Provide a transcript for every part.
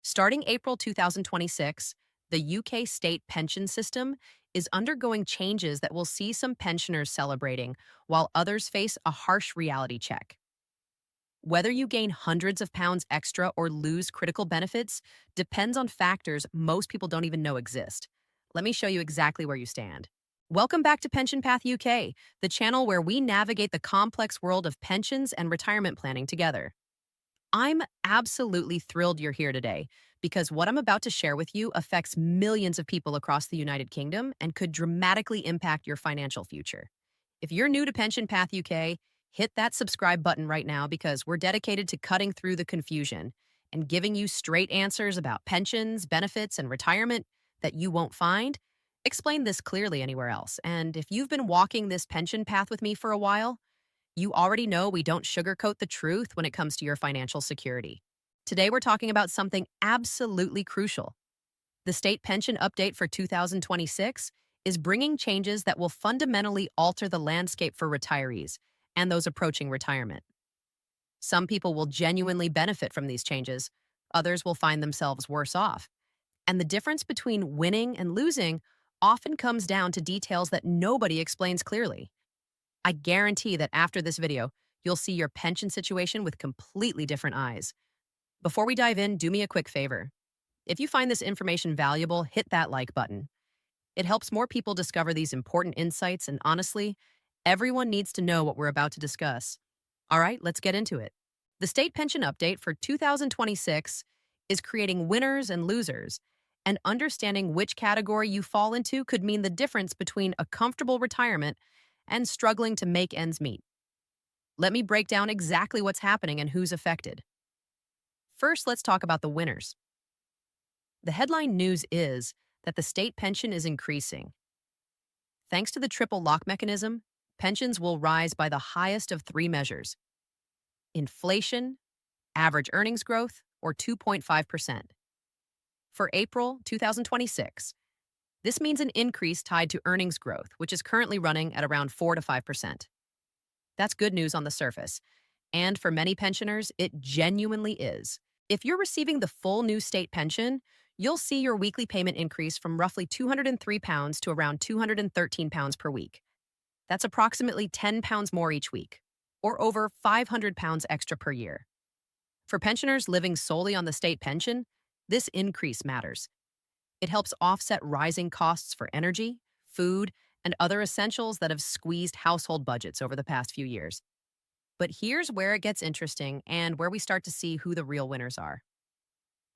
Starting April 2026, the UK state pension system is undergoing changes that will see some pensioners celebrating, while others face a harsh reality check. Whether you gain hundreds of pounds extra or lose critical benefits depends on factors most people don't even know exist. Let me show you exactly where you stand. Welcome back to Pension Path UK, the channel where we navigate the complex world of pensions and retirement planning together. I'm absolutely thrilled you're here today because what I'm about to share with you affects millions of people across the United Kingdom and could dramatically impact your financial future. If you're new to Pension Path UK, hit that subscribe button right now because we're dedicated to cutting through the confusion and giving you straight answers about pensions, benefits, and retirement that you won't find. Explain this clearly anywhere else. And if you've been walking this pension path with me for a while, you already know we don't sugarcoat the truth when it comes to your financial security. Today, we're talking about something absolutely crucial. The state pension update for 2026 is bringing changes that will fundamentally alter the landscape for retirees and those approaching retirement. Some people will genuinely benefit from these changes, others will find themselves worse off. And the difference between winning and losing often comes down to details that nobody explains clearly. I guarantee that after this video, you'll see your pension situation with completely different eyes. Before we dive in, do me a quick favor. If you find this information valuable, hit that like button. It helps more people discover these important insights, and honestly, everyone needs to know what we're about to discuss. All right, let's get into it. The state pension update for 2026 is creating winners and losers, and understanding which category you fall into could mean the difference between a comfortable retirement and struggling to make ends meet. Let me break down exactly what's happening and who's affected. First, let's talk about the winners. The headline news is that the state pension is increasing. Thanks to the triple lock mechanism, pensions will rise by the highest of three measures: inflation, average earnings growth, or 2.5%. For April 2026, this means an increase tied to earnings growth, which is currently running at around 4 to 5%. That's good news on the surface. And for many pensioners, it genuinely is. If you're receiving the full new state pension, you'll see your weekly payment increase from roughly £203 to around £213 per week. That's approximately £10 more each week, or over £500 extra per year. For pensioners living solely on the state pension, this increase matters. It helps offset rising costs for energy, food, and other essentials that have squeezed household budgets over the past few years. But here's where it gets interesting and where we start to see who the real winners are.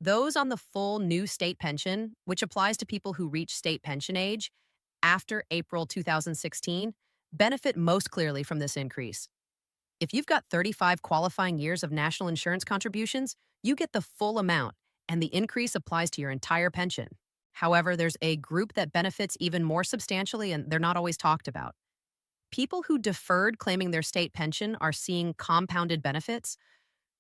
Those on the full new state pension, which applies to people who reach state pension age after April 2016, benefit most clearly from this increase. If you've got 35 qualifying years of national insurance contributions, you get the full amount, and the increase applies to your entire pension. However, there's a group that benefits even more substantially, and they're not always talked about. People who deferred claiming their state pension are seeing compounded benefits.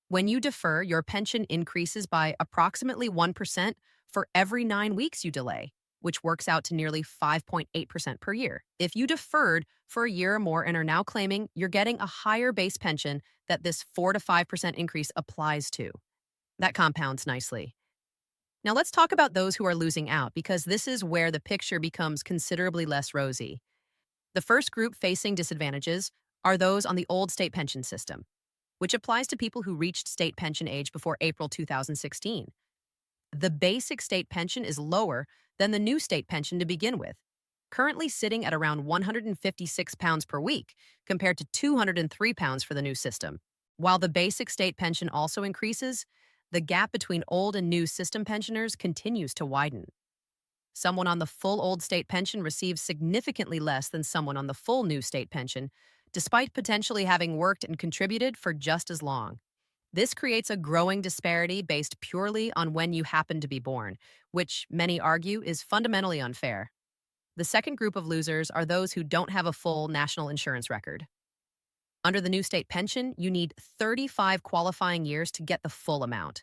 When you defer, your pension increases by approximately 1% for every 9 weeks you delay, which works out to nearly 5.8% per year. If you deferred for a year or more and are now claiming, you're getting a higher base pension that this 4 to 5% increase applies to. That compounds nicely. Now let's talk about those who are losing out, because this is where the picture becomes considerably less rosy. The first group facing disadvantages are those on the old state pension system, which applies to people who reached state pension age before April 2016. The basic state pension is lower than the new state pension to begin with, currently sitting at around £156 per week compared to £203 for the new system. While the basic state pension also increases, the gap between old and new system pensioners continues to widen. Someone on the full old state pension receives significantly less than someone on the full new state pension, despite potentially having worked and contributed for just as long. This creates a growing disparity based purely on when you happen to be born, which many argue is fundamentally unfair. The second group of losers are those who don't have a full national insurance record. Under the new state pension, you need 35 qualifying years to get the full amount.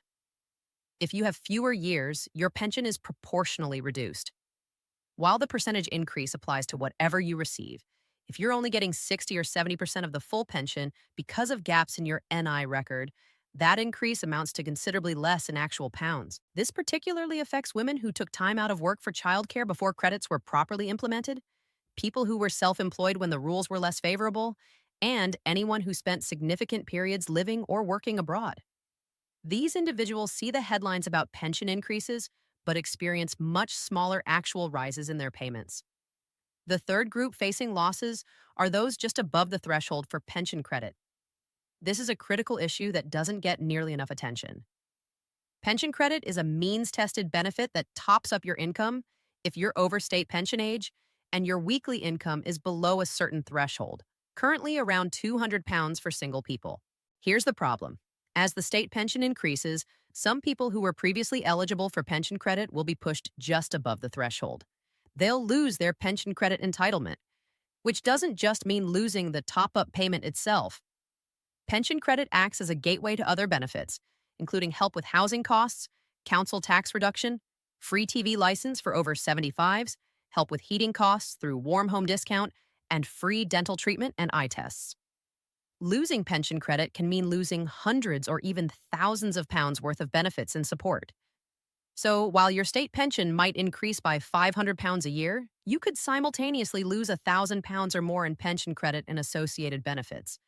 If you have fewer years, your pension is proportionally reduced. While the percentage increase applies to whatever you receive, if you're only getting 60 or 70% of the full pension because of gaps in your NI record, That increase amounts to considerably less in actual pounds. This particularly affects women who took time out of work for childcare before credits were properly implemented, people who were self employed when the rules were less favorable, and anyone who spent significant periods living or working abroad. These individuals see the headlines about pension increases, but experience much smaller actual rises in their payments. The third group facing losses are those just above the threshold for pension credit. This is a critical issue that doesn't get nearly enough attention. Pension credit is a means tested benefit that tops up your income if you're over state pension age and your weekly income is below a certain threshold, currently around £200 for single people. Here's the problem. As the state pension increases, some people who were previously eligible for pension credit will be pushed just above the threshold. They'll lose their pension credit entitlement, which doesn't just mean losing the top up payment itself. Pension credit acts as a gateway to other benefits, including help with housing costs, council tax reduction, free TV license for over 75s, help with heating costs through warm home discount, and free dental treatment and eye tests. Losing pension credit can mean losing hundreds or even thousands of pounds worth of benefits and support. So, while your state pension might increase by £500 a year, you could simultaneously lose £1,000 or more in pension credit and associated benefits.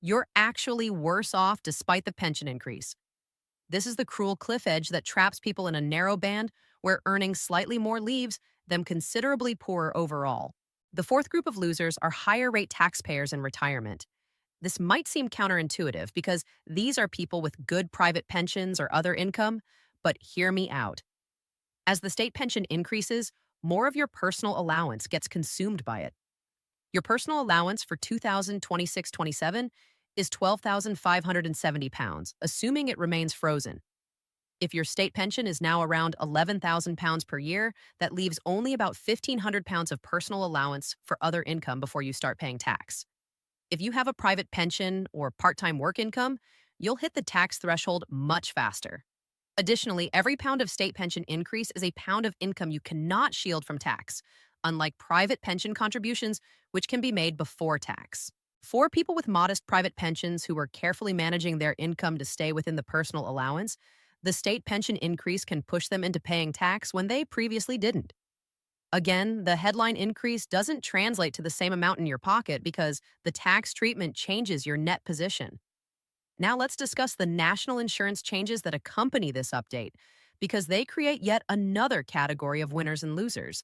You're actually worse off despite the pension increase. This is the cruel cliff edge that traps people in a narrow band where earning slightly more leaves them considerably poorer overall. The fourth group of losers are higher rate taxpayers in retirement. This might seem counterintuitive because these are people with good private pensions or other income, but hear me out. As the state pension increases, more of your personal allowance gets consumed by it. Your personal allowance for 2026-27 is £12,570, assuming it remains frozen. If your state pension is now around £11,000 per year, that leaves only about £1,500 of personal allowance for other income before you start paying tax. If you have a private pension or part-time work income, you'll hit the tax threshold much faster. Additionally, every pound of state pension increase is a pound of income you cannot shield from tax, unlike private pension contributions, which can be made before tax. For people with modest private pensions who are carefully managing their income to stay within the personal allowance, the state pension increase can push them into paying tax when they previously didn't. Again, the headline increase doesn't translate to the same amount in your pocket because the tax treatment changes your net position. Now let's discuss the national insurance changes that accompany this update, because they create yet another category of winners and losers.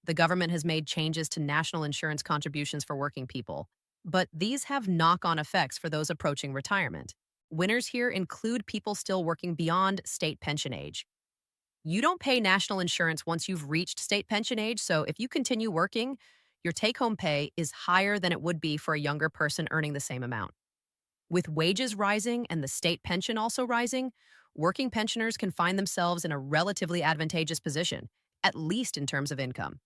The government has made changes to national insurance contributions for working people, but these have knock-on effects for those approaching retirement. Winners here include people still working beyond state pension age. You don't pay national insurance once you've reached state pension age, so if you continue working, your take-home pay is higher than it would be for a younger person earning the same amount. With wages rising and the state pension also rising, working pensioners can find themselves in a relatively advantageous position, at least in terms of income.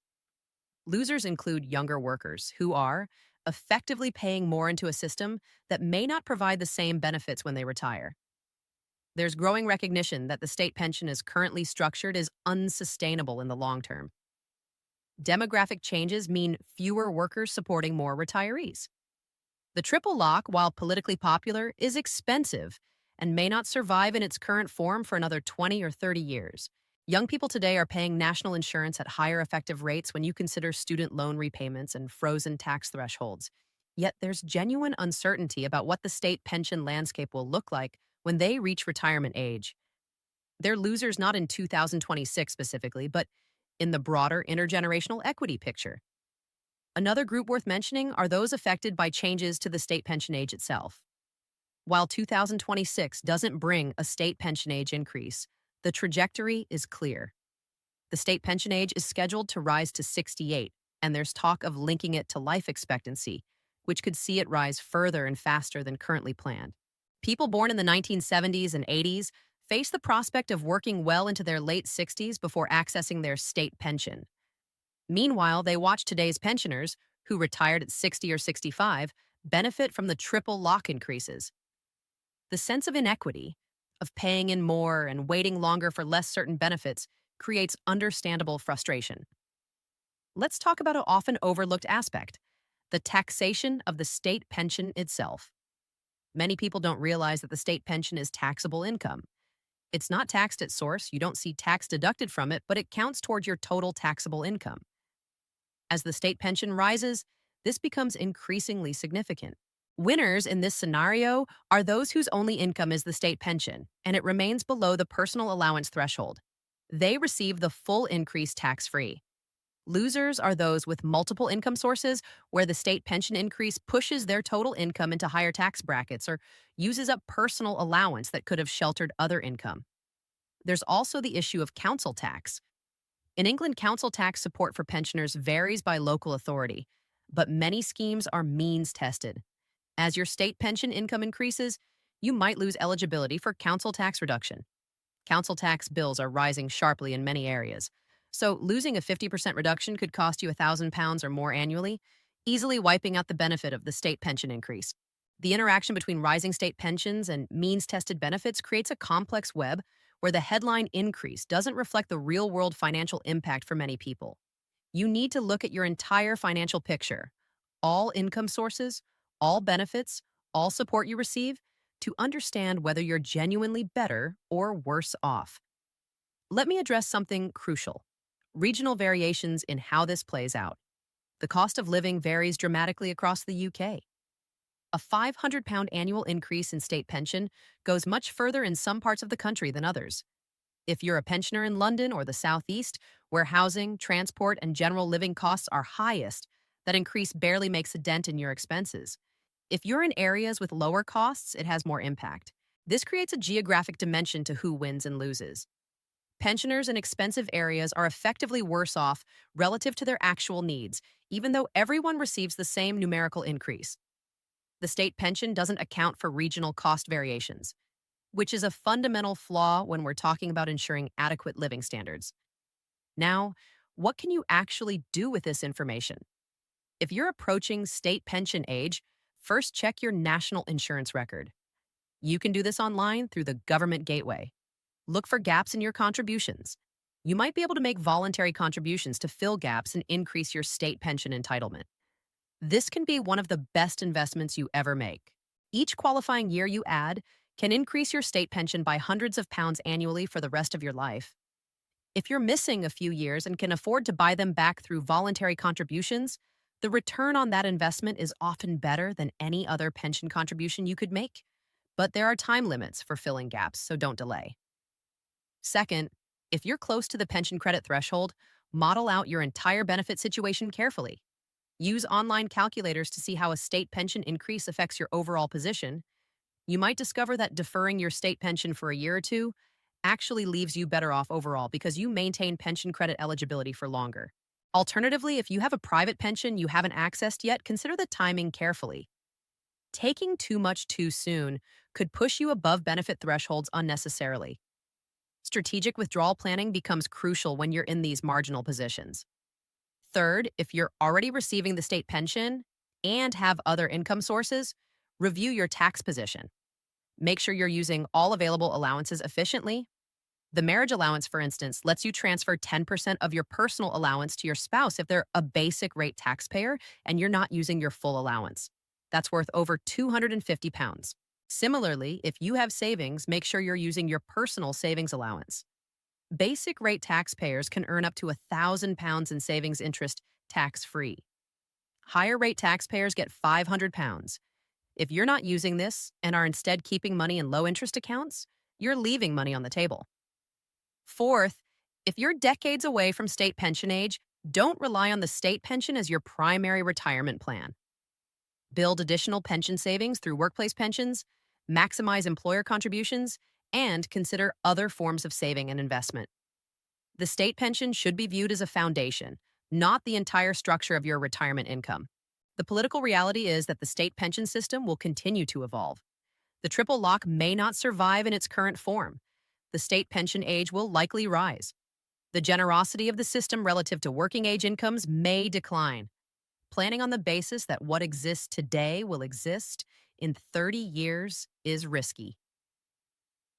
Losers include younger workers who are effectively paying more into a system that may not provide the same benefits when they retire. There's growing recognition that the state pension as currently structured is unsustainable in the long term. Demographic changes mean fewer workers supporting more retirees. The triple lock, while politically popular, is expensive and may not survive in its current form for another 20 or 30 years. Young people today are paying national insurance at higher effective rates when you consider student loan repayments and frozen tax thresholds. Yet there's genuine uncertainty about what the state pension landscape will look like when they reach retirement age. They're losers not in 2026 specifically, but in the broader intergenerational equity picture. Another group worth mentioning are those affected by changes to the state pension age itself. While 2026 doesn't bring a state pension age increase, the trajectory is clear. The state pension age is scheduled to rise to 68, and there's talk of linking it to life expectancy, which could see it rise further and faster than currently planned. People born in the 1970s and 80s face the prospect of working well into their late 60s before accessing their state pension. Meanwhile, they watch today's pensioners, who retired at 60 or 65, benefit from the triple lock increases. The sense of inequity, of paying in more and waiting longer for less certain benefits, creates understandable frustration. Let's talk about an often overlooked aspect: the taxation of the state pension itself. Many people don't realize that the state pension is taxable income. It's not taxed at source, you don't see tax deducted from it, but it counts toward your total taxable income. As the state pension rises, this becomes increasingly significant. Winners in this scenario are those whose only income is the state pension, and it remains below the personal allowance threshold. They receive the full increase tax-free. Losers are those with multiple income sources where the state pension increase pushes their total income into higher tax brackets or uses up personal allowance that could have sheltered other income. There's also the issue of council tax. In England, council tax support for pensioners varies by local authority, but many schemes are means tested. As your state pension income increases, you might lose eligibility for council tax reduction. Council tax bills are rising sharply in many areas. So, losing a 50% reduction could cost you £1,000 or more annually, easily wiping out the benefit of the state pension increase. The interaction between rising state pensions and means tested benefits creates a complex web where the headline increase doesn't reflect the real world financial impact for many people. You need to look at your entire financial picture, all income sources, all benefits, all support you receive, to understand whether you're genuinely better or worse off. Let me address something crucial: regional variations in how this plays out. The cost of living varies dramatically across the UK. A £500 annual increase in state pension goes much further in some parts of the country than others. If you're a pensioner in London or the Southeast, where housing, transport, and general living costs are highest, that increase barely makes a dent in your expenses. If you're in areas with lower costs, it has more impact. This creates a geographic dimension to who wins and loses. Pensioners in expensive areas are effectively worse off relative to their actual needs, even though everyone receives the same numerical increase. The state pension doesn't account for regional cost variations, which is a fundamental flaw when we're talking about ensuring adequate living standards. Now, what can you actually do with this information? If you're approaching state pension age, first check your national insurance record. You can do this online through the Government Gateway. Look for gaps in your contributions. You might be able to make voluntary contributions to fill gaps and increase your state pension entitlement. This can be one of the best investments you ever make. Each qualifying year you add can increase your state pension by hundreds of pounds annually for the rest of your life. If you're missing a few years and can afford to buy them back through voluntary contributions, the return on that investment is often better than any other pension contribution you could make. But there are time limits for filling gaps, so don't delay. Second, if you're close to the pension credit threshold, model out your entire benefit situation carefully. Use online calculators to see how a state pension increase affects your overall position. You might discover that deferring your state pension for a year or two actually leaves you better off overall because you maintain pension credit eligibility for longer. Alternatively, if you have a private pension you haven't accessed yet, consider the timing carefully. Taking too much too soon could push you above benefit thresholds unnecessarily. Strategic withdrawal planning becomes crucial when you're in these marginal positions. Third, if you're already receiving the state pension and have other income sources, review your tax position. Make sure you're using all available allowances efficiently. The marriage allowance, for instance, lets you transfer 10% of your personal allowance to your spouse if they're a basic rate taxpayer and you're not using your full allowance. That's worth over £250. Similarly, if you have savings, make sure you're using your personal savings allowance. Basic rate taxpayers can earn up to £1,000 in savings interest tax-free. Higher rate taxpayers get £500. If you're not using this and are instead keeping money in low-interest accounts, you're leaving money on the table. Fourth, if you're decades away from state pension age, don't rely on the state pension as your primary retirement plan. Build additional pension savings through workplace pensions, maximize employer contributions, and consider other forms of saving and investment. The state pension should be viewed as a foundation, not the entire structure of your retirement income. The political reality is that the state pension system will continue to evolve. The triple lock may not survive in its current form. The state pension age will likely rise. The generosity of the system relative to working age incomes may decline. Planning on the basis that what exists today will exist in 30 years is risky.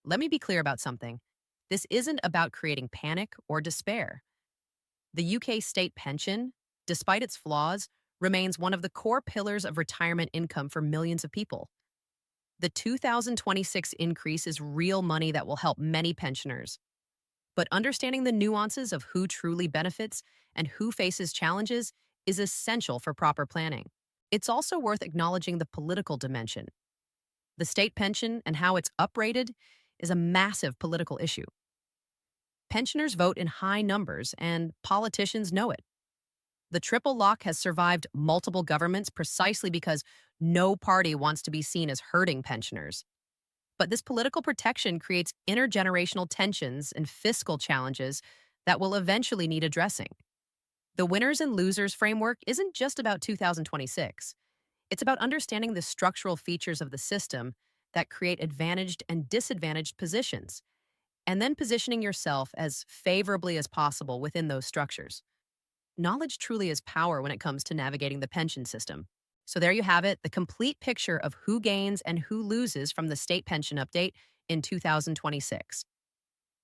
Let me be clear about something. This isn't about creating panic or despair. The UK state pension, despite its flaws, remains one of the core pillars of retirement income for millions of people. The 2026 increase is real money that will help many pensioners. But understanding the nuances of who truly benefits and who faces challenges is essential for proper planning. It's also worth acknowledging the political dimension. The state pension and how it's uprated is a massive political issue. Pensioners vote in high numbers, and politicians know it. The triple lock has survived multiple governments precisely because no party wants to be seen as hurting pensioners. But this political protection creates intergenerational tensions and fiscal challenges that will eventually need addressing. The winners and losers framework isn't just about 2026. It's about understanding the structural features of the system that create advantaged and disadvantaged positions, and then positioning yourself as favorably as possible within those structures. Knowledge truly is power when it comes to navigating the pension system. So there you have it, the complete picture of who gains and who loses from the state pension update in 2026.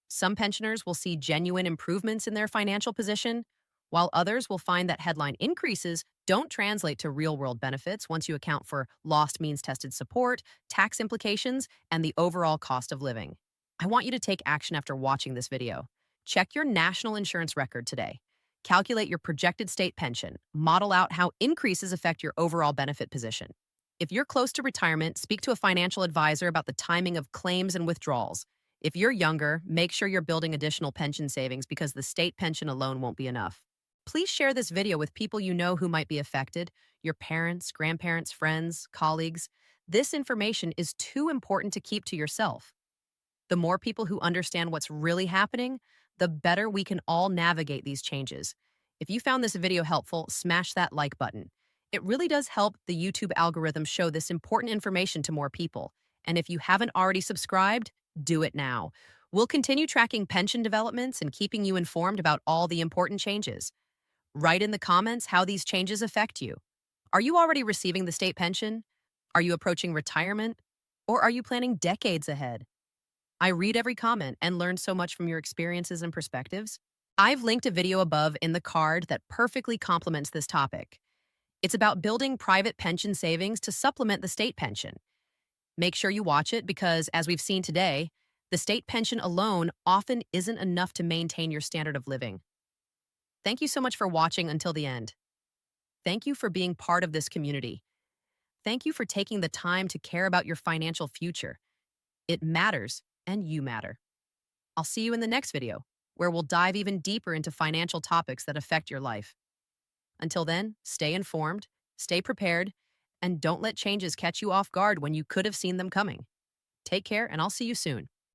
Some pensioners will see genuine improvements in their financial position, while others will find that headline increases don't translate to real-world benefits once you account for lost means-tested support, tax implications, and the overall cost of living. I want you to take action after watching this video. Check your national insurance record today. Calculate your projected state pension. Model out how increases affect your overall benefit position. If you're close to retirement, speak to a financial advisor about the timing of claims and withdrawals. If you're younger, make sure you're building additional pension savings because the state pension alone won't be enough. Please share this video with people you know who might be affected, your parents, grandparents, friends, colleagues. This information is too important to keep to yourself. The more people who understand what's really happening, the better we can all navigate these changes. If you found this video helpful, smash that like button. It really does help the YouTube algorithm show this important information to more people. And if you haven't already subscribed, do it now. We'll continue tracking pension developments and keeping you informed about all the important changes. Write in the comments how these changes affect you. Are you already receiving the state pension? Are you approaching retirement? Or are you planning decades ahead? I read every comment and learn so much from your experiences and perspectives. I've linked a video above in the card that perfectly complements this topic. It's about building private pension savings to supplement the state pension. Make sure you watch it because, as we've seen today, the state pension alone often isn't enough to maintain your standard of living. Thank you so much for watching until the end. Thank you for being part of this community. Thank you for taking the time to care about your financial future. It matters, and you matter. I'll see you in the next video, where we'll dive even deeper into financial topics that affect your life. Until then, stay informed, stay prepared, and don't let changes catch you off guard when you could have seen them coming. Take care, and I'll see you soon.